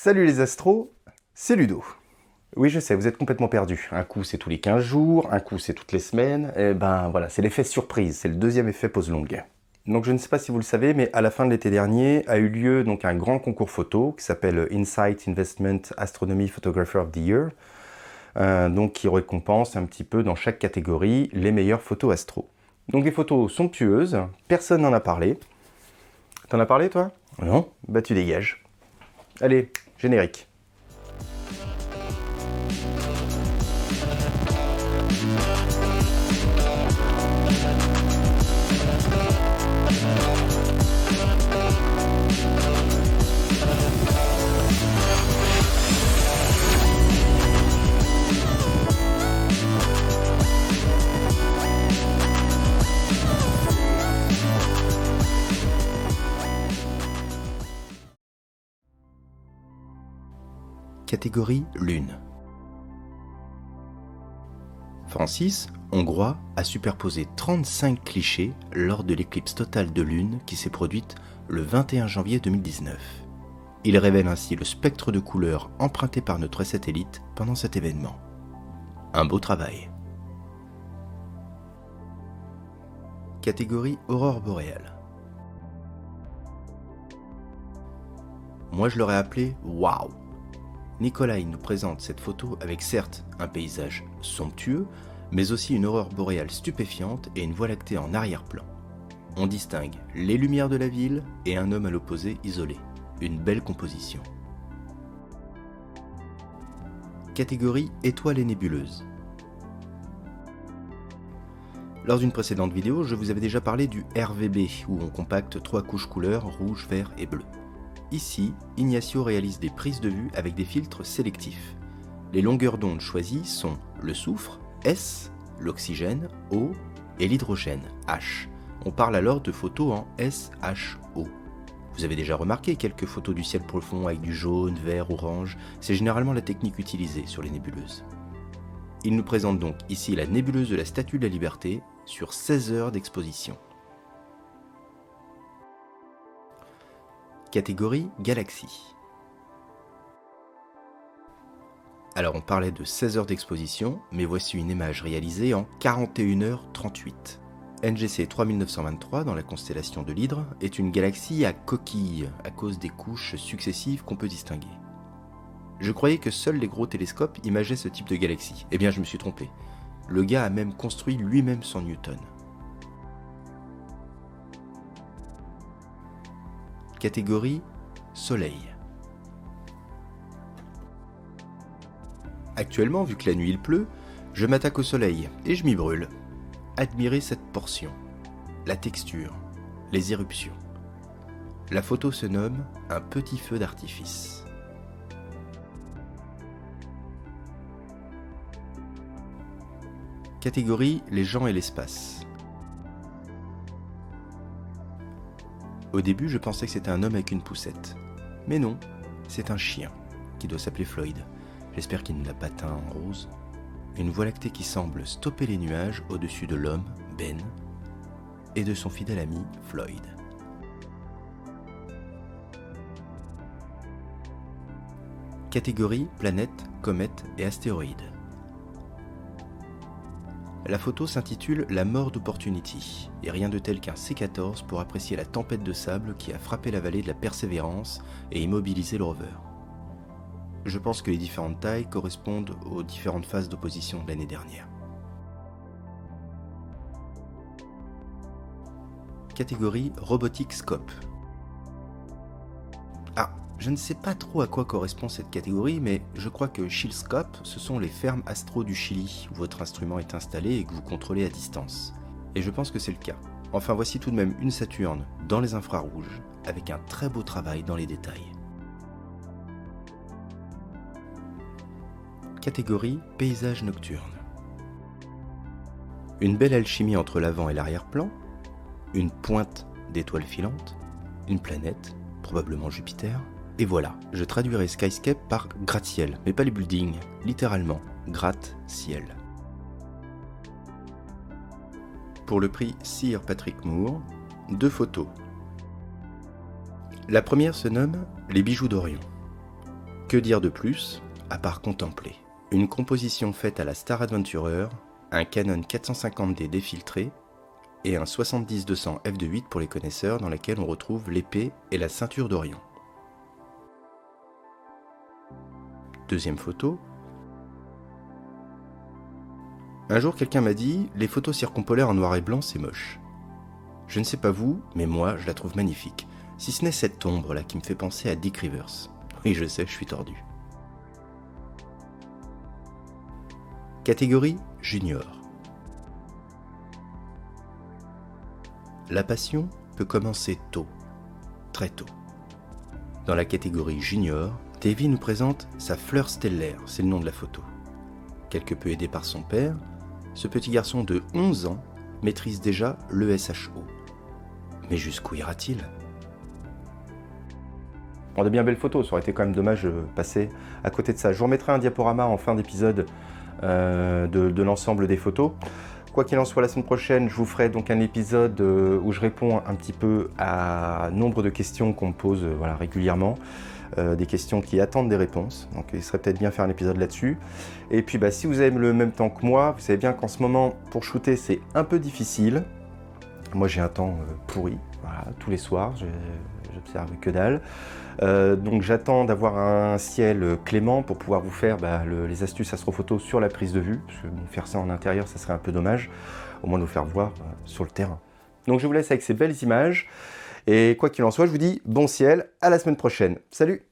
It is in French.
Salut les astros, c'est Ludo. Oui, je sais, vous êtes complètement perdus. Un coup, c'est tous les 15 jours, un coup, c'est toutes les semaines. Et ben voilà, c'est l'effet surprise, c'est le deuxième effet pause longue. Donc je ne sais pas si vous le savez, mais à la fin de l'été dernier a eu lieu donc un grand concours photo qui s'appelle Insight Investment Astronomy Photographer of the Year, donc qui récompense un petit peu dans chaque catégorie les meilleures photos astro. Donc des photos somptueuses, personne n'en a parlé. T'en as parlé toi? Non? Bah tu dégages. Allez, générique. Catégorie Lune. Francis, hongrois, a superposé 35 clichés lors de l'éclipse totale de Lune qui s'est produite le 21 janvier 2019. Il révèle ainsi le spectre de couleurs emprunté par notre satellite pendant cet événement. Un beau travail. Catégorie Aurore boréale. Moi je l'aurais appelé Waouh. Nikolai nous présente cette photo avec certes un paysage somptueux, mais aussi une aurore boréale stupéfiante et une voie lactée en arrière-plan. On distingue les lumières de la ville et un homme à l'opposé isolé. Une belle composition. Catégorie étoiles et nébuleuses. Lors d'une précédente vidéo, je vous avais déjà parlé du RVB, où on compacte 3 couches couleurs, rouge, vert et bleu. Ici, Ignacio réalise des prises de vue avec des filtres sélectifs. Les longueurs d'onde choisies sont le soufre, S, l'oxygène, O, et l'hydrogène, H. On parle alors de photos en SHO. Vous avez déjà remarqué quelques photos du ciel profond avec du jaune, vert, orange, c'est généralement la technique utilisée sur les nébuleuses. Il nous présente donc ici la nébuleuse de la Statue de la Liberté sur 16 heures d'exposition. Catégorie Galaxie. Alors on parlait de 16 heures d'exposition, mais voici une image réalisée en 41h38. NGC 3923 dans la constellation de l'Hydre est une galaxie à coquille à cause des couches successives qu'on peut distinguer. Je croyais que seuls les gros télescopes imageaient ce type de galaxie. Eh bien je me suis trompé. Le gars a même construit lui-même son Newton. Catégorie Soleil. Actuellement, vu que la nuit il pleut, je m'attaque au soleil et je m'y brûle. Admirez cette portion, la texture, les éruptions. La photo se nomme un petit feu d'artifice. Catégorie les gens et l'espace. Au début, je pensais que c'était un homme avec une poussette. Mais non, c'est un chien, qui doit s'appeler Floyd. J'espère qu'il ne l'a pas teint en rose. Une voie lactée qui semble stopper les nuages au-dessus de l'homme, Ben, et de son fidèle ami, Floyd. Catégorie planètes, comètes et astéroïdes. La photo s'intitule « La mort d'Opportunity » et rien de tel qu'un C-14 pour apprécier la tempête de sable qui a frappé la vallée de la Persévérance et immobilisé le rover. Je pense que les différentes tailles correspondent aux différentes phases d'opposition de l'année dernière. Catégorie Robotic Scope. Ah, je ne sais pas trop à quoi correspond cette catégorie, mais je crois que Chillscope, ce sont les fermes astro du Chili, où votre instrument est installé et que vous contrôlez à distance. Et je pense que c'est le cas. Enfin, voici tout de même une Saturne dans les infrarouges, avec un très beau travail dans les détails. Catégorie Paysage nocturne. Une belle alchimie entre l'avant et l'arrière-plan, une pointe d'étoiles filantes, une planète, probablement Jupiter, et voilà, je traduirai Skyscape par gratte-ciel, mais pas les buildings, littéralement, gratte-ciel. Pour le prix Sir Patrick Moore, 2 photos. La première se nomme Les bijoux d'Orion. Que dire de plus, à part contempler? Une composition faite à la Star Adventurer, un Canon 450D défiltré et un 70-200 f2.8 pour les connaisseurs dans laquelle on retrouve l'épée et la ceinture d'Orion. Deuxième photo. Un jour, quelqu'un m'a dit « Les photos circumpolaires en noir et blanc, c'est moche ». Je ne sais pas vous, mais moi, je la trouve magnifique. Si ce n'est cette ombre-là qui me fait penser à Dick Rivers. Oui, je sais, je suis tordu. Catégorie Junior. La passion peut commencer tôt, très tôt. Dans la catégorie Junior, Davy nous présente sa fleur stellaire, c'est le nom de la photo. Quelque peu aidé par son père, ce petit garçon de 11 ans maîtrise déjà le SHO. Mais jusqu'où ira-t-il? Bon, de bien belles photos, ça aurait été quand même dommage de passer à côté de ça. Je vous remettrai un diaporama en fin d'épisode de l'ensemble des photos. Quoi qu'il en soit, la semaine prochaine, je vous ferai donc un épisode où je réponds un petit peu à nombre de questions qu'on me pose régulièrement. Des questions qui attendent des réponses, donc il serait peut-être bien faire un épisode là-dessus. Et puis si vous avez le même temps que moi, vous savez bien qu'en ce moment, pour shooter, c'est un peu difficile. Moi j'ai un temps pourri, voilà, tous les soirs, j'observe que dalle. Donc j'attends d'avoir un ciel clément pour pouvoir vous faire les astuces astrophoto sur la prise de vue, parce que faire ça en intérieur, ça serait un peu dommage, au moins de vous faire voir sur le terrain. Donc je vous laisse avec ces belles images. Et quoi qu'il en soit, je vous dis bon ciel, à la semaine prochaine. Salut!